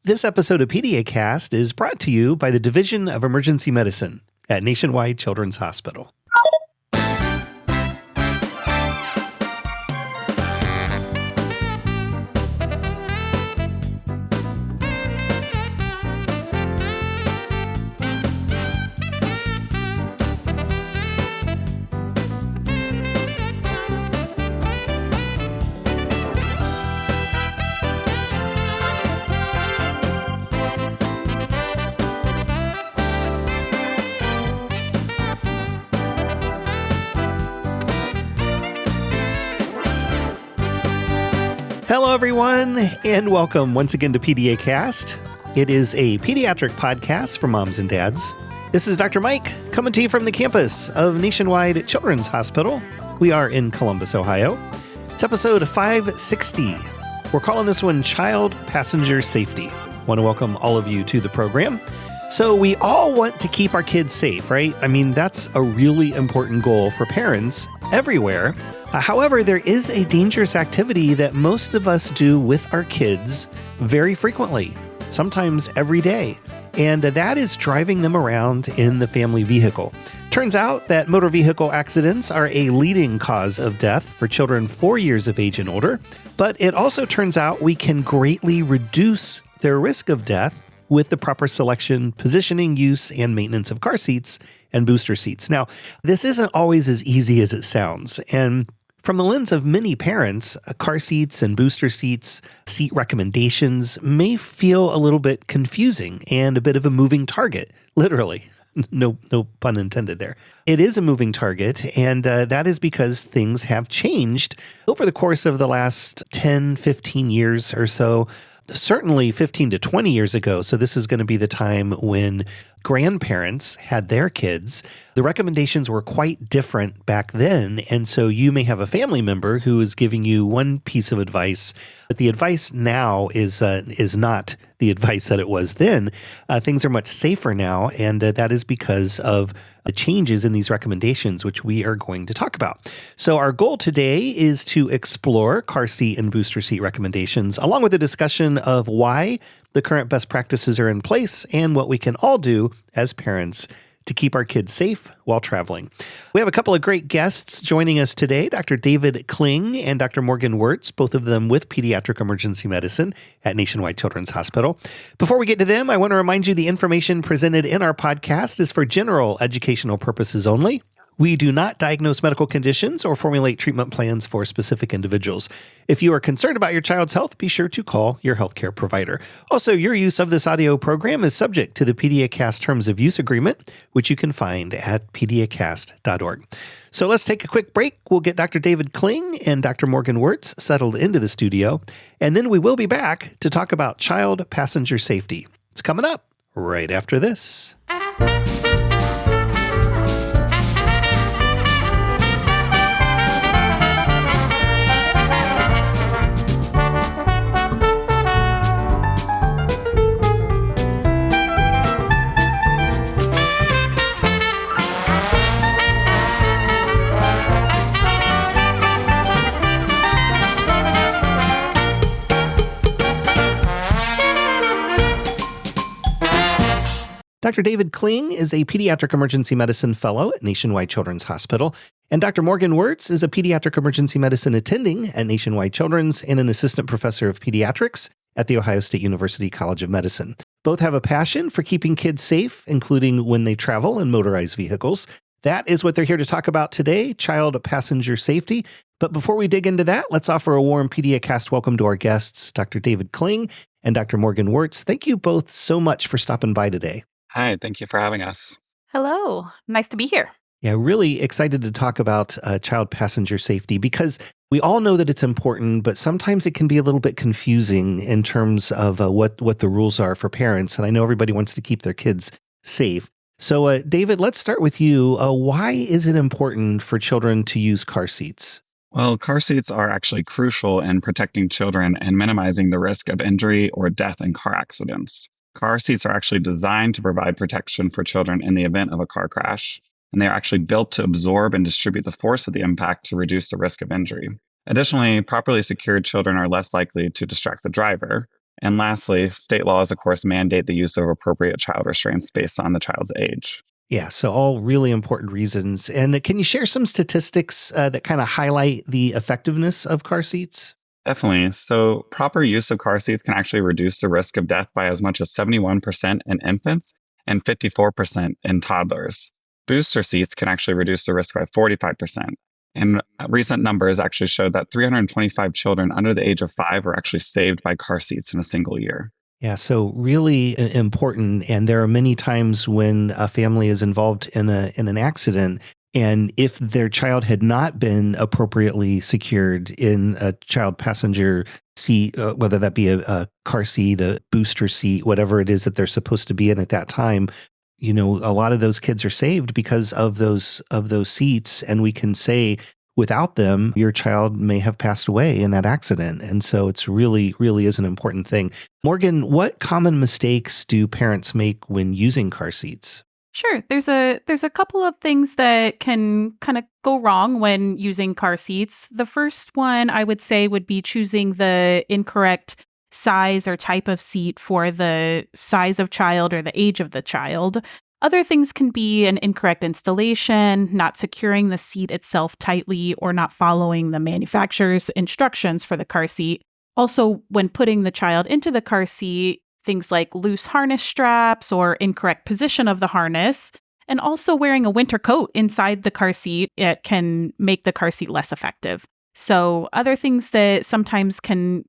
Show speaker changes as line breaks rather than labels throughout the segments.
This episode of PediaCast is brought to you by the Division of Emergency Medicine at Nationwide Children's Hospital. Hello, everyone, and welcome once again to PediaCast. It is a pediatric podcast for moms and dads. This is Dr. Mike coming to you from the campus of Nationwide Children's Hospital. We are in Columbus, Ohio. It's episode 560. We're calling this one Child Passenger Safety. I want to welcome all of you to the program. So we all want to keep our kids safe, right? I mean, that's a really important goal for parents everywhere. However, there is a dangerous activity that most of us do with our kids very frequently, sometimes every day, and that is driving them around in the family vehicle. Turns out that motor vehicle accidents are a leading cause of death for children 4 years of age and older, but it also turns out we can greatly reduce their risk of death with the proper selection, positioning, use, and maintenance of car seats and booster seats. Now, this isn't always as easy as it sounds, and from the lens of many parents, car seats and booster seats, seat recommendations may feel a little bit confusing and a bit of a moving target, literally. No pun intended there. It is a moving target, and that is because things have changed over the course of the last 10, 15 years or so. Certainly 15 to 20 years ago. So this is going to be the time when grandparents had their kids. The recommendations were quite different back then. And so you may have a family member who is giving you one piece of advice, but the advice now is not the advice that it was then. Things are much safer now. And that is because of the changes in these recommendations, which we are going to talk about. So our goal today is to explore car seat and booster seat recommendations, along with a discussion of why the current best practices are in place and what we can all do as parents to keep our kids safe while traveling. We have a couple of great guests joining us today, Dr. David Kling and Dr. Morgan Wurtz, both of them with Pediatric Emergency Medicine at Nationwide Children's Hospital. Before we get to them, I want to remind you the information presented in our podcast is for general educational purposes only. We do not diagnose medical conditions or formulate treatment plans for specific individuals. If you are concerned about your child's health, be sure to call your healthcare provider. Also, your use of this audio program is subject to the PediaCast Terms of Use Agreement, which you can find at PediaCast.org. So let's take a quick break. We'll get Dr. David Kling and Dr. Morgan Wurtz settled into the studio, and then we will be back to talk about child passenger safety. It's coming up right after this. Dr. David Kling is a Pediatric Emergency Medicine Fellow at Nationwide Children's Hospital, and Dr. Morgan Wurtz is a Pediatric Emergency Medicine attending at Nationwide Children's and an Assistant Professor of Pediatrics at The Ohio State University College of Medicine. Both have a passion for keeping kids safe, including when they travel in motorized vehicles. That is what they're here to talk about today, child passenger safety. But before we dig into that, let's offer a warm PediaCast welcome to our guests, Dr. David Kling and Dr. Morgan Wurtz. Thank you both so much for stopping by today.
Hi, thank you for having us.
Hello. Nice to be here.
Yeah, really excited to talk about child passenger safety because we all know that it's important, but sometimes it can be a little bit confusing in terms of what the rules are for parents. And I know everybody wants to keep their kids safe. So, David, let's start with you. Why is it important for children to use car seats?
Well, car seats are actually crucial in protecting children and minimizing the risk of injury or death in car accidents. Car seats are actually designed to provide protection for children in the event of a car crash, and they are actually built to absorb and distribute the force of the impact to reduce the risk of injury. Additionally, properly secured children are less likely to distract the driver. And lastly, state laws, of course, mandate the use of appropriate child restraints based on the child's age.
Yeah, so all really important reasons. And can you share some statistics that kind of highlight the effectiveness of car seats?
Definitely. So, proper use of car seats can actually reduce the risk of death by as much as 71% in infants and 54% in toddlers. Booster seats can actually reduce the risk by 45%. And recent numbers actually showed that 325 children under the age of 5 were actually saved by car seats in a single year.
Yeah, so really important. And there are many times when a family is involved in an accident, and if their child had not been appropriately secured in a child passenger seat, whether that be a car seat, a booster seat, whatever it is that they're supposed to be in at that time, a lot of those kids are saved because of those seats. And we can say, without them, your child may have passed away in that accident. And so it's really, really is an important thing. Morgan, what common mistakes do parents make when using car seats?
Sure. There's a couple of things that can kind of go wrong when using car seats. The first one I would say would be choosing the incorrect size or type of seat for the size of child or the age of the child. Other things can be an incorrect installation, not securing the seat itself tightly, or not following the manufacturer's instructions for the car seat. Also, when putting the child into the car seat, things like loose harness straps or incorrect position of the harness, and also wearing a winter coat inside the car seat, it can make the car seat less effective. So other things that sometimes can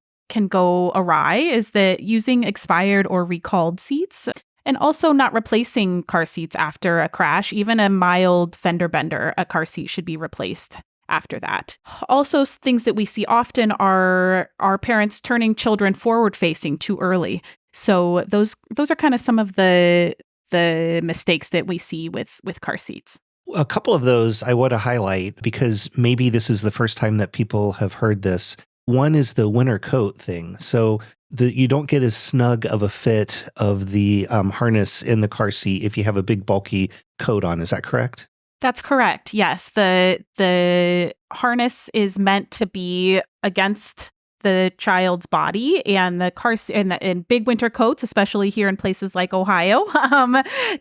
go awry is that using expired or recalled seats, and also not replacing car seats after a crash. Even a mild fender bender, a car seat should be replaced after that. Also, things that we see often are parents turning children forward facing too early. So those are kind of some of the mistakes that we see with car seats.
A couple of those I want to highlight because maybe this is the first time that people have heard this. One is the winter coat thing. So you don't get as snug of a fit of the harness in the car seat if you have a big bulky coat on. Is that correct?
That's correct. Yes. The harness is meant to be against the child's body, and the car and big winter coats, especially here in places like Ohio,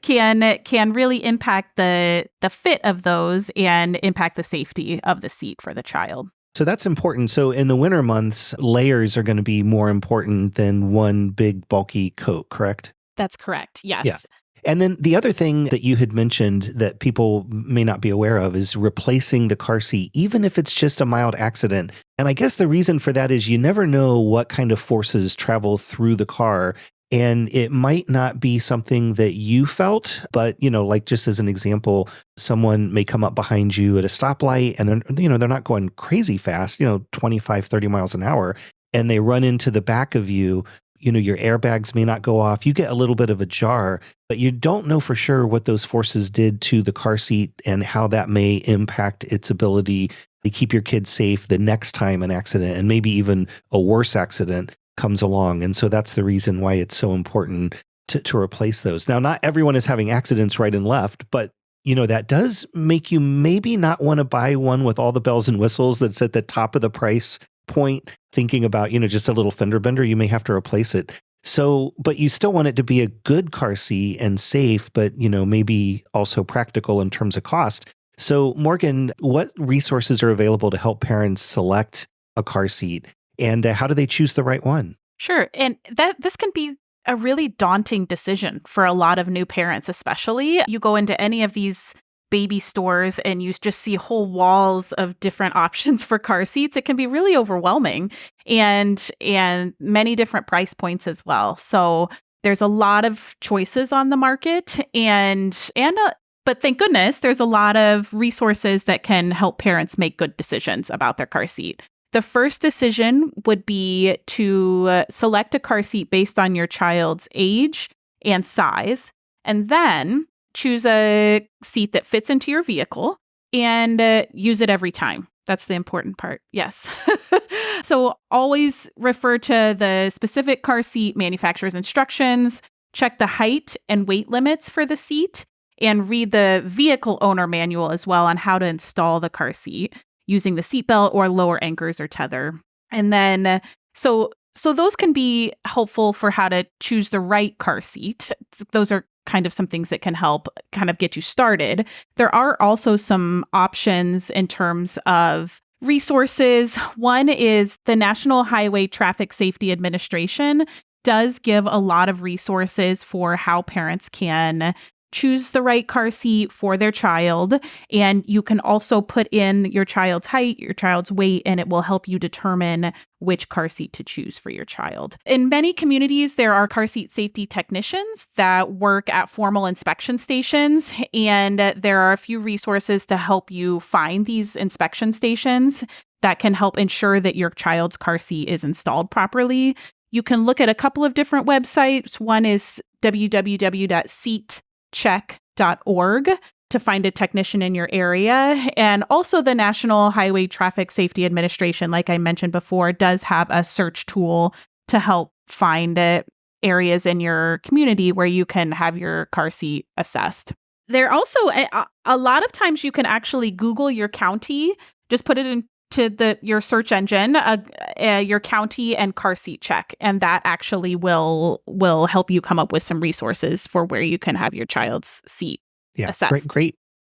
can really impact the fit of those and impact the safety of the seat for the child.
So that's important. So in the winter months, layers are going to be more important than one big bulky coat, correct?
That's correct. Yes.
Yeah. And then the other thing that you had mentioned that people may not be aware of is replacing the car seat, even if it's just a mild accident. And I guess the reason for that is you never know what kind of forces travel through the car. And it might not be something that you felt, but, like just as an example, someone may come up behind you at a stoplight and they're not going crazy fast, 25, 30 miles an hour, and they run into the back of you. Your airbags may not go off. You get a little bit of a jar, but you don't know for sure what those forces did to the car seat and how that may impact its ability to keep your kid safe the next time an accident and maybe even a worse accident comes along. And so that's the reason why it's so important to replace those. Now, not everyone is having accidents right and left, but that does make you maybe not want to buy one with all the bells and whistles that's at the top of the price point, thinking about, just a little fender bender, you may have to replace it. So, but you still want it to be a good car seat and safe, but, maybe also practical in terms of cost. So Morgan, what resources are available to help parents select a car seat, and how do they choose the right one?
Sure. And this can be a really daunting decision for a lot of new parents, especially. You go into any of these baby stores and you just see whole walls of different options for car seats. It can be really overwhelming and many different price points as well. So there's a lot of choices on the market but thank goodness there's a lot of resources that can help parents make good decisions about their car seat. The first decision would be to select a car seat based on your child's age and size, and then choose a seat that fits into your vehicle and use it every time. That's the important part. Yes. So always refer to the specific car seat manufacturer's instructions, check the height and weight limits for the seat, and read the vehicle owner manual as well on how to install the car seat using the seatbelt or lower anchors or tether. And then, so So those can be helpful for how to choose the right car seat. Those are kind of some things that can help kind of get you started. There are also some options in terms of resources. One is the National Highway Traffic Safety Administration does give a lot of resources for how parents can choose the right car seat for their child. And you can also put in your child's height, your child's weight, and it will help you determine which car seat to choose for your child. In many communities, there are car seat safety technicians that work at formal inspection stations, and there are a few resources to help you find these inspection stations that can help ensure that your child's car seat is installed properly. You can look at a couple of different websites. One is www.seatcheck.org to find a technician in your area. And also the National Highway Traffic Safety Administration, like I mentioned before, does have a search tool to help find areas in your community where you can have your car seat assessed. There also, a lot of times you can actually Google your county, just put it into your search engine, your county and car seat check, and that actually will help you come up with some resources for where you can have your child's seat assessed.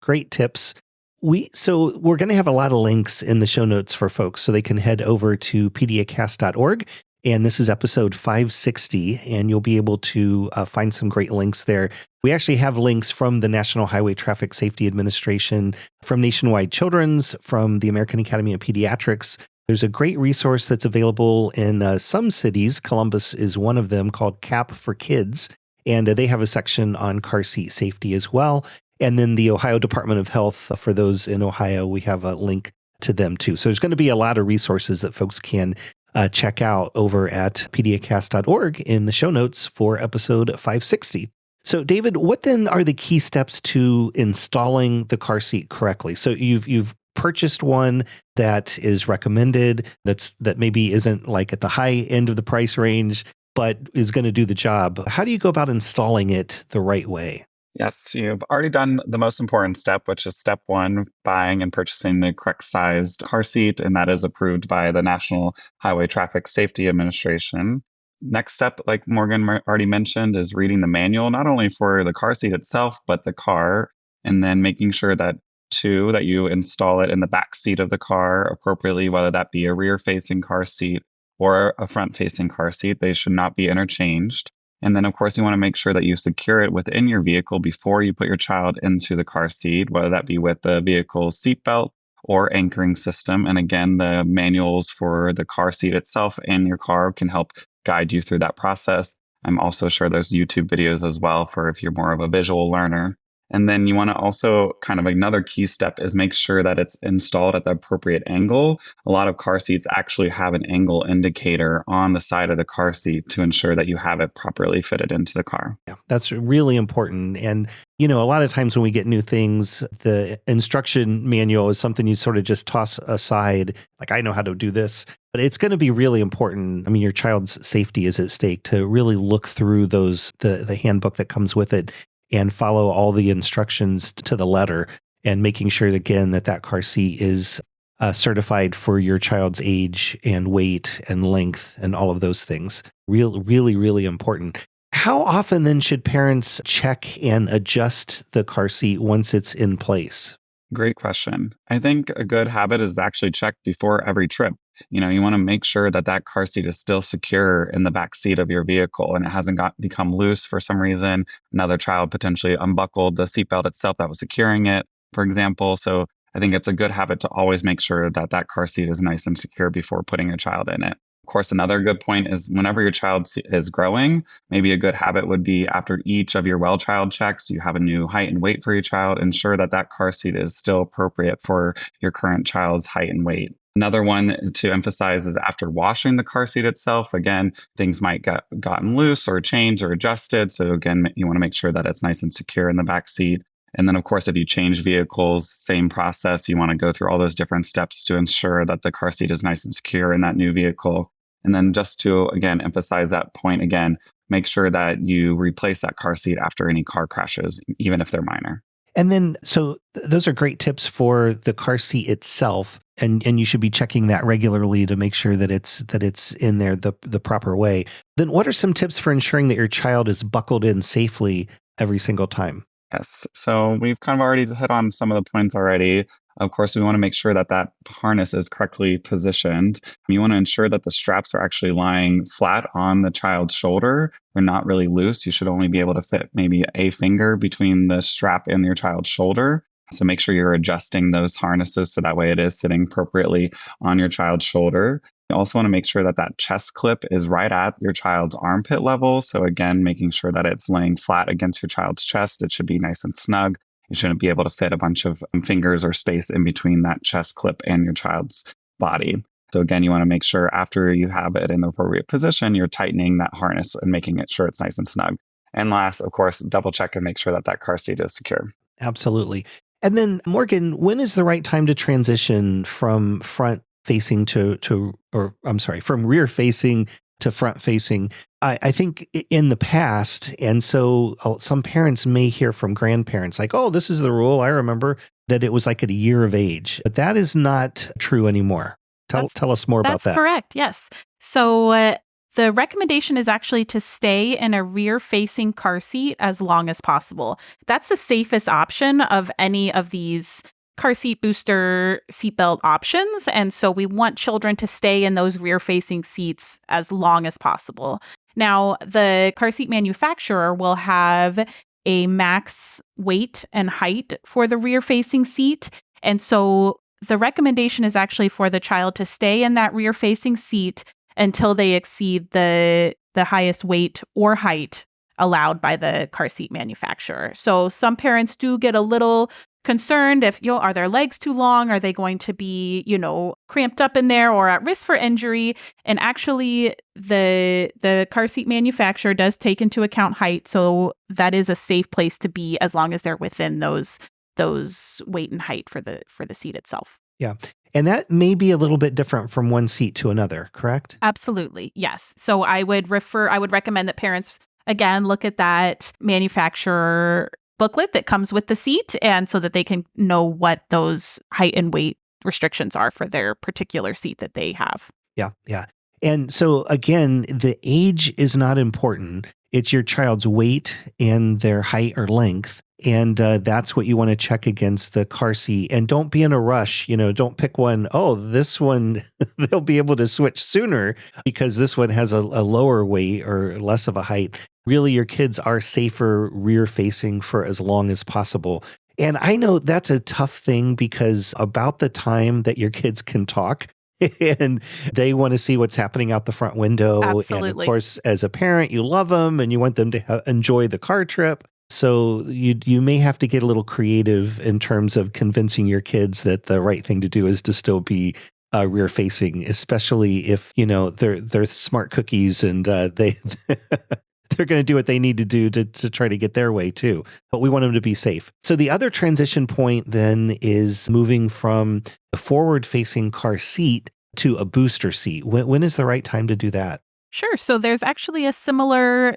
Great tips. We're going to have a lot of links in the show notes for folks, so they can head over to PediaCast.org. And this is episode 560, and you'll be able to find some great links there. We actually have links from the National Highway Traffic Safety Administration, from Nationwide Children's, from the American Academy of Pediatrics. There's a great resource that's available in some cities. Columbus is one of them, called CAP for Kids. And they have a section on car seat safety as well. And then the Ohio Department of Health, for those in Ohio, we have a link to them too. So there's going to be a lot of resources that folks can check out over at PediaCast.org in the show notes for episode 560. So David, what then are the key steps to installing the car seat correctly? So you've purchased one that is recommended, that maybe isn't like at the high end of the price range, but is going to do the job. How do you go about installing it the right way?
Yes, you've already done the most important step, which is step one, buying and purchasing the correct sized car seat, and that is approved by the National Highway Traffic Safety Administration. Next step, like Morgan already mentioned, is reading the manual, not only for the car seat itself, but the car, and then making sure that you install it in the back seat of the car appropriately, whether that be a rear-facing car seat or a front-facing car seat. They should not be interchanged. And then, of course, you want to make sure that you secure it within your vehicle before you put your child into the car seat, whether that be with the vehicle's seatbelt or anchoring system. And again, the manuals for the car seat itself and your car can help guide you through that process. I'm also sure there's YouTube videos as well for if you're more of a visual learner. And then you want to also kind of another key step is make sure that it's installed at the appropriate angle. A lot of car seats actually have an angle indicator on the side of the car seat to ensure that you have it properly fitted into the car.
Yeah, that's really important. And, a lot of times when we get new things, the instruction manual is something you sort of just toss aside. Like, I know how to do this, but it's going to be really important. I mean, your child's safety is at stake, to really look through the handbook that comes with it and follow all the instructions to the letter, and making sure, again, that car seat is certified for your child's age and weight and length and all of those things. Really, really important. How often then should parents check and adjust the car seat once it's in place?
Great question. I think a good habit is actually check before every trip. You want to make sure that car seat is still secure in the back seat of your vehicle and it hasn't become loose for some reason. Another child potentially unbuckled the seatbelt itself that was securing it, for example. So I think it's a good habit to always make sure that car seat is nice and secure before putting your child in it. Of course, another good point is whenever your child is growing, maybe a good habit would be after each of your well child checks, you have a new height and weight for your child. Ensure that car seat is still appropriate for your current child's height and weight. Another one to emphasize is after washing the car seat itself, again, things might get gotten loose or changed or adjusted. So again, you want to make sure that it's nice and secure in the back seat. And then, of course, if you change vehicles, same process. You want to go through all those different steps to ensure that the car seat is nice and secure in that new vehicle. And then just to, again, emphasize that point again, make sure that you replace that car seat after any car crashes, even if they're minor.
And then, so those are great tips for the car seat itself. And you should be checking that regularly to make sure that it's in there the proper way. Then what are some tips for ensuring that your child is buckled in safely every single time?
Yes. So we've kind of already hit on some of the points already. Of course, we want to make sure that that harness is correctly positioned. You want to ensure that the straps are actually lying flat on the child's shoulder. They're not really loose. You should only be able to fit maybe a finger between the strap and your child's shoulder. So make sure you're adjusting those harnesses so that way it is sitting appropriately on your child's shoulder. You also want to make sure that that chest clip is right at your child's armpit level. So again, making sure that it's laying flat against your child's chest. It should be nice and snug. You shouldn't be able to fit a bunch of fingers or space in between that chest clip and your child's body. So again, you want to make sure after you have it in the appropriate position, you're tightening that harness and making it sure it's nice and snug. And last, of course, double check and make sure that that car seat is secure.
Absolutely. And then, Morgan, when is the right time to transition from front facing from rear facing to front facing? I think in the past, and so some parents may hear from grandparents like, oh, this is the rule. I remember that it was like at a year of age, but that is not true anymore. Tell us more about that.
That's correct. Yes. So the recommendation is actually to stay in a rear-facing car seat as long as possible. That's the safest option of any of these car seat booster seatbelt options. And so we want children to stay in those rear-facing seats as long as possible. Now, the car seat manufacturer will have a max weight and height for the rear-facing seat. And so the recommendation is actually for the child to stay in that rear-facing seat until they exceed the highest weight or height allowed by the car seat manufacturer. So some parents do get a little concerned if, are their legs too long? Are they going to be, cramped up in there or at risk for injury? And actually, the car seat manufacturer does take into account height. So that is a safe place to be as long as they're within those weight and height for the seat itself.
Yeah. And that may be a little bit different from one seat to another, correct?
Absolutely. Yes. So I would recommend that parents, again, look at that manufacturer booklet that comes with the seat, and so that they can know what those height and weight restrictions are for their particular seat that they have.
Yeah. Yeah. And so again, the age is not important. It's your child's weight and their height or length. And that's what you want to check against the car seat. And don't be in a rush. Don't pick one. Oh, this one, they'll be able to switch sooner because this one has a lower weight or less of a height. Really, your kids are safer rear facing for as long as possible. And I know that's a tough thing because about the time that your kids can talk, and they want to see what's happening out the front window.
Absolutely.
And of course, as a parent, you love them and you want them to enjoy the car trip. So you may have to get a little creative in terms of convincing your kids that the right thing to do is to still be rear facing, especially if they're smart cookies and they're going to do what they need to do to try to get their way too. But we want them to be safe. So the other transition point then is moving from the forward facing car seat to a booster seat. When is the right time to do that?
Sure. So there's actually a similar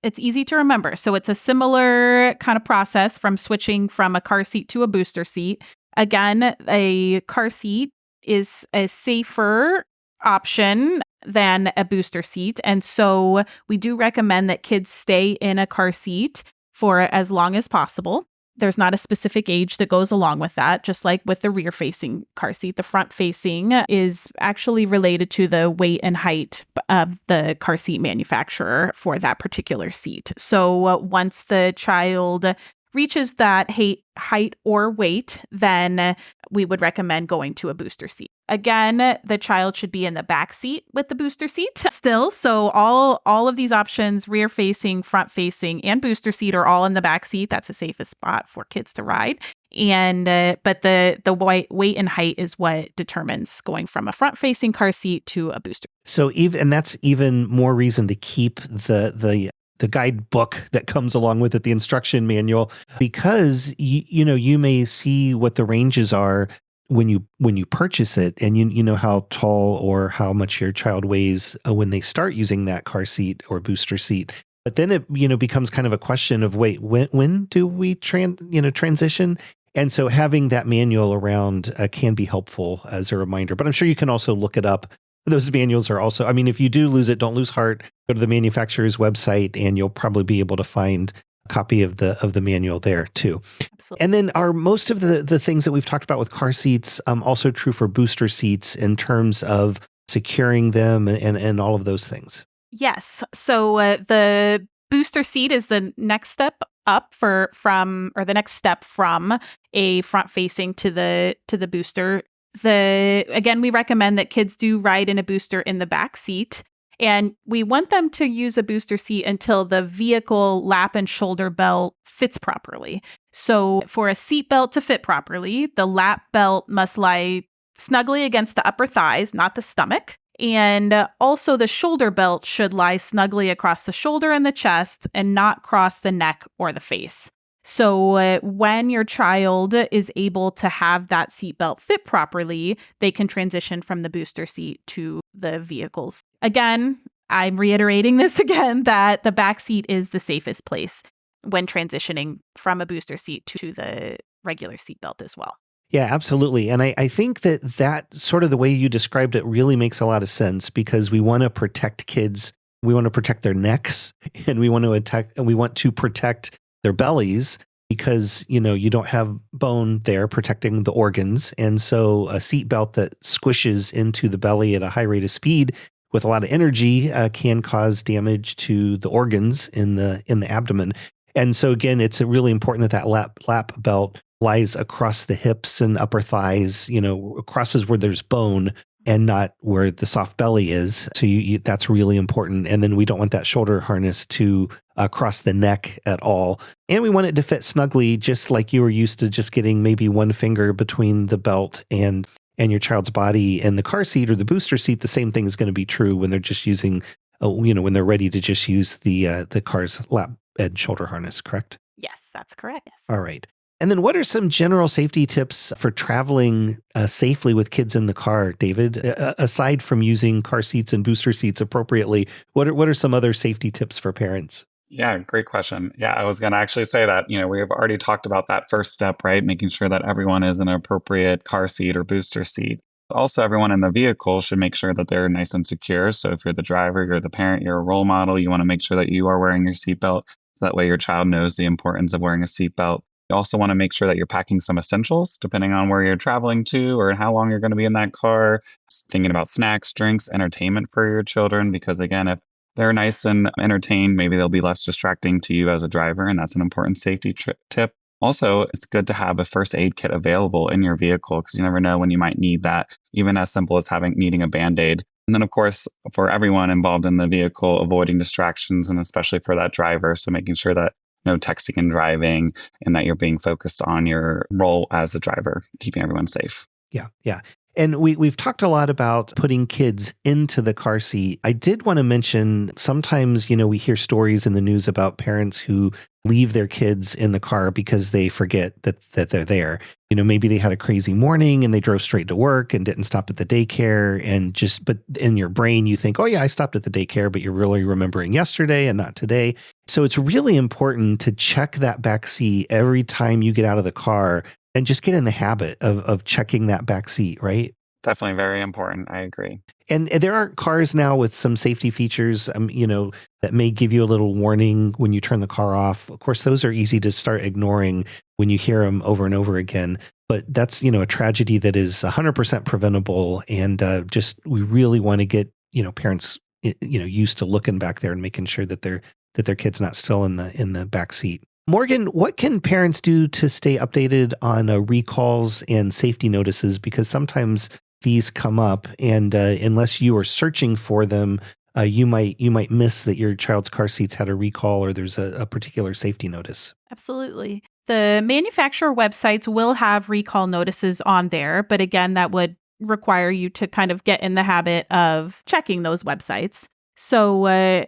It's easy to remember. So it's a similar kind of process from switching from a car seat to a booster seat. Again, a car seat is a safer option than a booster seat. And so we do recommend that kids stay in a car seat for as long as possible. There's not a specific age that goes along with that. Just like with the rear-facing car seat, the front-facing is actually related to the weight and height of the car seat manufacturer for that particular seat. So once the child reaches that height or weight, then we would recommend going to a booster seat. Again, the child should be in the back seat with the booster seat still. So all of these options, rear facing, front facing, and booster seat are all in the back seat. That's the safest spot for kids to ride. And but the weight and height is what determines going from a front facing car seat to a booster.
So that's even more reason to keep the guidebook that comes along with it, the instruction manual, because you may see what the ranges are when you purchase it, and you know how tall or how much your child weighs when they start using that car seat or booster seat. But then it becomes kind of a question of, wait, when do we transition? And so having that manual around can be helpful as a reminder. But I'm sure you can also look it up. Those manuals are also, I mean, if you do lose it, don't lose heart. Go to the manufacturer's website and you'll probably be able to find a copy of the manual there too.
Absolutely.
And then are most of the things that we've talked about with car seats also true for booster seats in terms of securing them and all of those things?
Yes. So the booster seat is the next step up from a front facing to the booster. Again, we recommend that kids do ride in a booster in the back seat, and we want them to use a booster seat until the vehicle lap and shoulder belt fits properly. So for a seat belt to fit properly, the lap belt must lie snugly against the upper thighs, not the stomach. And also the shoulder belt should lie snugly across the shoulder and the chest and not cross the neck or the face. So when your child is able to have that seatbelt fit properly, they can transition from the booster seat to the vehicles. Again, I'm reiterating this again, that the back seat is the safest place when transitioning from a booster seat to the regular seatbelt as well.
Yeah, absolutely. And I think that sort of the way you described it really makes a lot of sense, because we want to protect kids. We want to protect their necks, and we want to protect their bellies, because, you don't have bone there protecting the organs. And so a seat belt that squishes into the belly at a high rate of speed with a lot of energy can cause damage to the organs in the abdomen. And so again, it's really important that lap belt lies across the hips and upper thighs, crosses where there's bone and not where the soft belly is. So that's really important. And then we don't want that shoulder harness to cross the neck at all. And we want it to fit snugly, just like you were used to just getting maybe one finger between the belt and your child's body. And the car seat or the booster seat, the same thing is going to be true when they're just using, when they're ready to just use the car's lap and shoulder harness, correct?
Yes, that's correct. Yes.
All right. And then what are some general safety tips for traveling safely with kids in the car, David? Aside from using car seats and booster seats appropriately, what are some other safety tips for parents?
Yeah, great question. Yeah, I was going to actually say that, we have already talked about that first step, right? Making sure that everyone is in an appropriate car seat or booster seat. Also, everyone in the vehicle should make sure that they're nice and secure. So if you're the driver, you're the parent, you're a role model, you want to make sure that you are wearing your seatbelt. That way your child knows the importance of wearing a seatbelt. You also want to make sure that you're packing some essentials, depending on where you're traveling to or how long you're going to be in that car. Thinking about snacks, drinks, entertainment for your children, because again, if they're nice and entertained, maybe they'll be less distracting to you as a driver, and that's an important safety tip. Also, it's good to have a first aid kit available in your vehicle, because you never know when you might need that, even as simple as needing a Band-Aid. And then, of course, for everyone involved in the vehicle, avoiding distractions, and especially for that driver. So making sure that no texting and driving, and that you're being focused on your role as a driver, keeping everyone safe.
Yeah. And we've talked a lot about putting kids into the car seat. I did want to mention sometimes, we hear stories in the news about parents who leave their kids in the car because they forget that they're there. Maybe they had a crazy morning and they drove straight to work and didn't stop at the daycare, but in your brain you think, oh yeah, I stopped at the daycare, but you're really remembering yesterday and not today. So it's really important to check that back seat every time you get out of the car, and just get in the habit of checking that back seat, right?
Definitely very important. I agree.
And there are cars now with some safety features, that may give you a little warning when you turn the car off. Of course, those are easy to start ignoring when you hear them over and over again. But that's, a tragedy that is 100% preventable. And we really want to get, parents, used to looking back there and making sure that their kid's not still in the back seat. Morgan, what can parents do to stay updated on recalls and safety notices? Because sometimes these come up, and unless you are searching for them, you might miss that your child's car seats had a recall or there's a particular safety notice.
Absolutely. The manufacturer websites will have recall notices on there, but again, that would require you to kind of get in the habit of checking those websites. So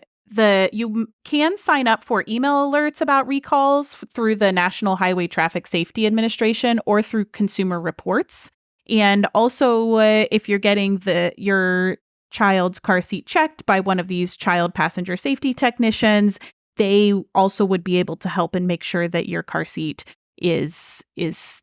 you can sign up for email alerts about recalls through the National Highway Traffic Safety Administration or through Consumer Reports. And also, if you're getting your child's car seat checked by one of these child passenger safety technicians, they also would be able to help and make sure that your car seat is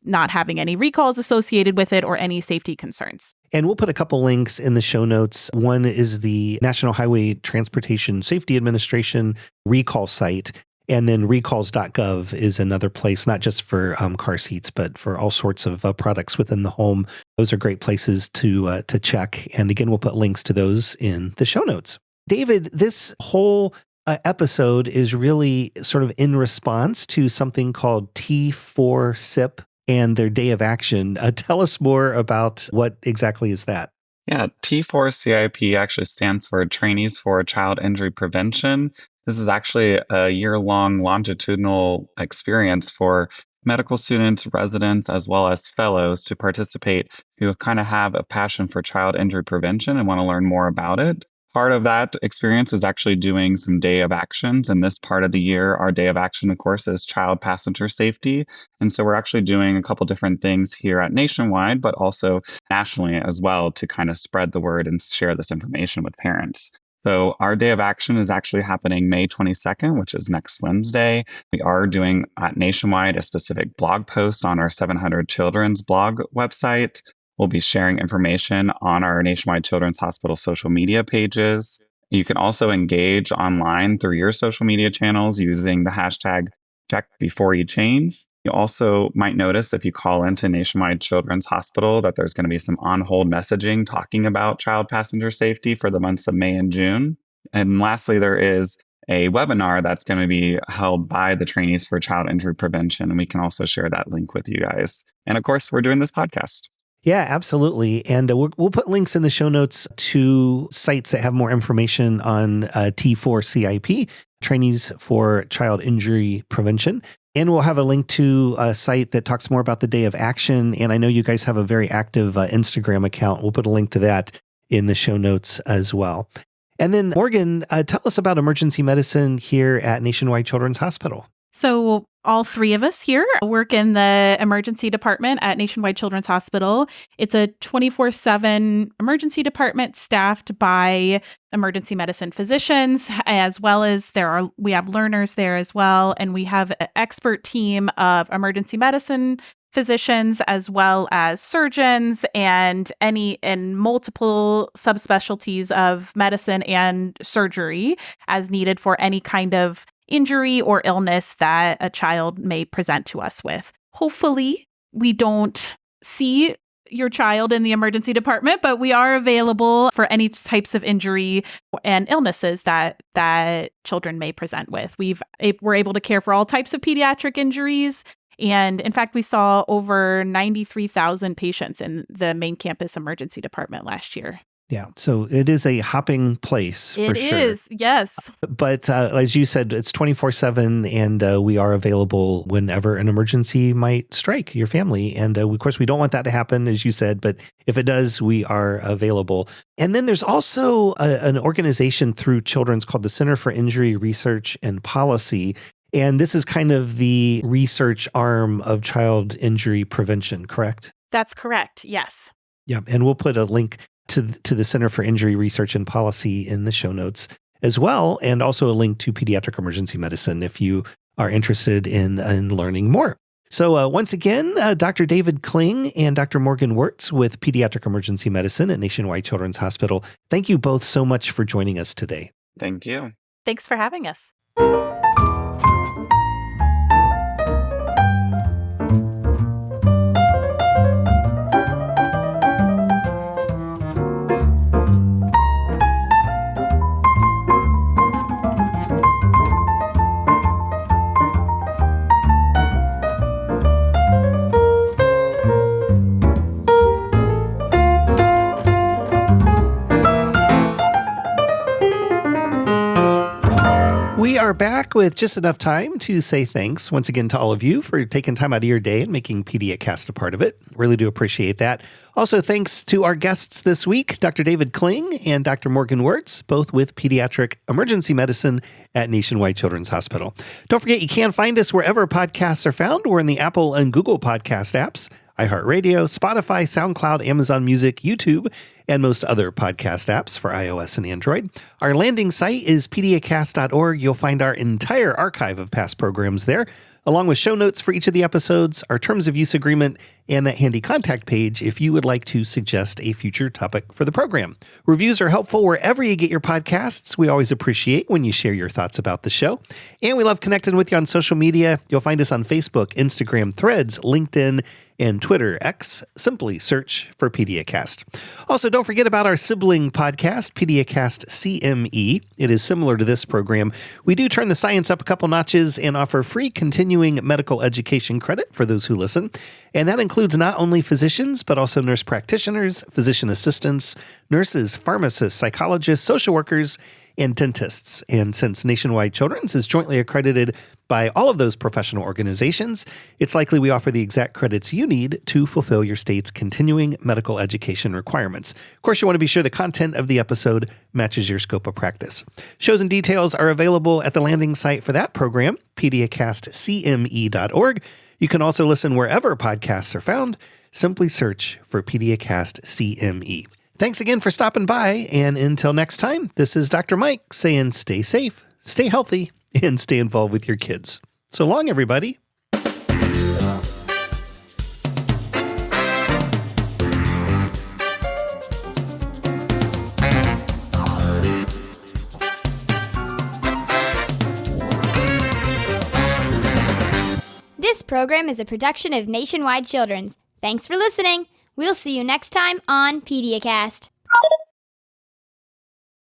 not having any recalls associated with it or any safety concerns.
And we'll put a couple links in the show notes. One is the National Highway Transportation Safety Administration recall site. And then recalls.gov is another place, not just for car seats, but for all sorts of products within the home. Those are great places to check. And again, we'll put links to those in the show notes. David, this whole episode is really sort of in response to something called T4CIP and their day of action. Tell us more about what exactly is that.
Yeah, T4CIP actually stands for Trainees for Child Injury Prevention. This is actually a year-long longitudinal experience for medical students, residents, as well as fellows to participate who kind of have a passion for child injury prevention and want to learn more about it. Part of that experience is actually doing some day of actions. And this part of the year, our day of action, of course, is child passenger safety. And so we're actually doing a couple different things here at Nationwide, but also nationally as well to kind of spread the word and share this information with parents. So our day of action is actually happening May 22nd, which is next Wednesday. We are doing at Nationwide a specific blog post on our 700 Children's blog website. We'll be sharing information on our Nationwide Children's Hospital social media pages. You can also engage online through your social media channels using the hashtag #CheckBeforeYouChange. You also might notice if you call into Nationwide Children's Hospital that there's going to be some on-hold messaging talking about child passenger safety for the months of May and June. And lastly, there is a webinar that's going to be held by the Trainees for Child Injury Prevention. And we can also share that link with you guys. And of course, we're doing this podcast.
Yeah, absolutely. And we'll put links in the show notes to sites that have more information on T4CIP, Trainees for Child Injury Prevention. And we'll have a link to a site that talks more about the day of action. And I know you guys have a very active Instagram account. We'll put a link to that in the show notes as well. And then Morgan, tell us about emergency medicine here at Nationwide Children's Hospital.
So all three of us here work in the emergency department at Nationwide Children's Hospital. It's a 24/7 emergency department staffed by emergency medicine physicians, as well as we have learners there as well. And we have an expert team of emergency medicine physicians, as well as surgeons and multiple subspecialties of medicine and surgery as needed for any kind of injury or illness that a child may present to us with. Hopefully, we don't see your child in the emergency department, but we are available for any types of injury and illnesses that children may present with. We're able to care for all types of pediatric injuries. And in fact, we saw over 93,000 patients in the main campus emergency department last year.
Yeah, so it is a hopping place for sure. It is,
yes.
But as you said, it's 24/7, and we are available whenever an emergency might strike your family. And of course, we don't want that to happen, as you said, but if it does, we are available. And then there's also an organization through Children's called the Center for Injury Research and Policy. And this is kind of the research arm of child injury prevention, correct?
That's correct, yes.
Yeah, and we'll put a link to the Center for Injury Research and Policy in the show notes as well, and also a link to pediatric emergency medicine if you are interested in learning more. So once again, Dr. David Kling and Dr. Morgan Wurtz with Pediatric Emergency Medicine at Nationwide Children's Hospital. Thank you both so much for joining us today.
Thank you.
Thanks for having us.
We are back with just enough time to say thanks once again to all of you for taking time out of your day and making PediaCast a part of it. Really do appreciate that. Also, thanks to our guests this week, Dr. David Kling and Dr. Morgan Wurtz, both with Pediatric Emergency Medicine at Nationwide Children's Hospital. Don't forget, you can find us wherever podcasts are found. We're in the Apple and Google podcast apps, iHeartRadio, Spotify, SoundCloud, Amazon Music, YouTube, and most other podcast apps for iOS and Android. Our landing site is PediaCast.org. You'll find our entire archive of past programs there, along with show notes for each of the episodes, our terms of use agreement, and that handy contact page if you would like to suggest a future topic for the program. Reviews are helpful wherever you get your podcasts. We always appreciate when you share your thoughts about the show. And we love connecting with you on social media. You'll find us on Facebook, Instagram, Threads, LinkedIn, and Twitter. X. Simply search for PediaCast. Also, don't forget about our sibling podcast, PediaCast CME. It is similar to this program. We do turn the science up a couple notches and offer free continuing medical education credit for those who listen. And that includes not only physicians, but also nurse practitioners, physician assistants, nurses, pharmacists, psychologists, social workers, and dentists. And since Nationwide Children's is jointly accredited by all of those professional organizations, it's likely we offer the exact credits you need to fulfill your state's continuing medical education requirements. Of course, you want to be sure the content of the episode matches your scope of practice. Shows and details are available at the landing site for that program, PediaCastCME.org. You can also listen wherever podcasts are found. Simply search for PediaCast CME. Thanks again for stopping by, and until next time, this is Dr. Mike saying stay safe, stay healthy, and stay involved with your kids. So long, everybody.
This program is a production of Nationwide Children's. Thanks for listening. We'll see you next time on PediaCast.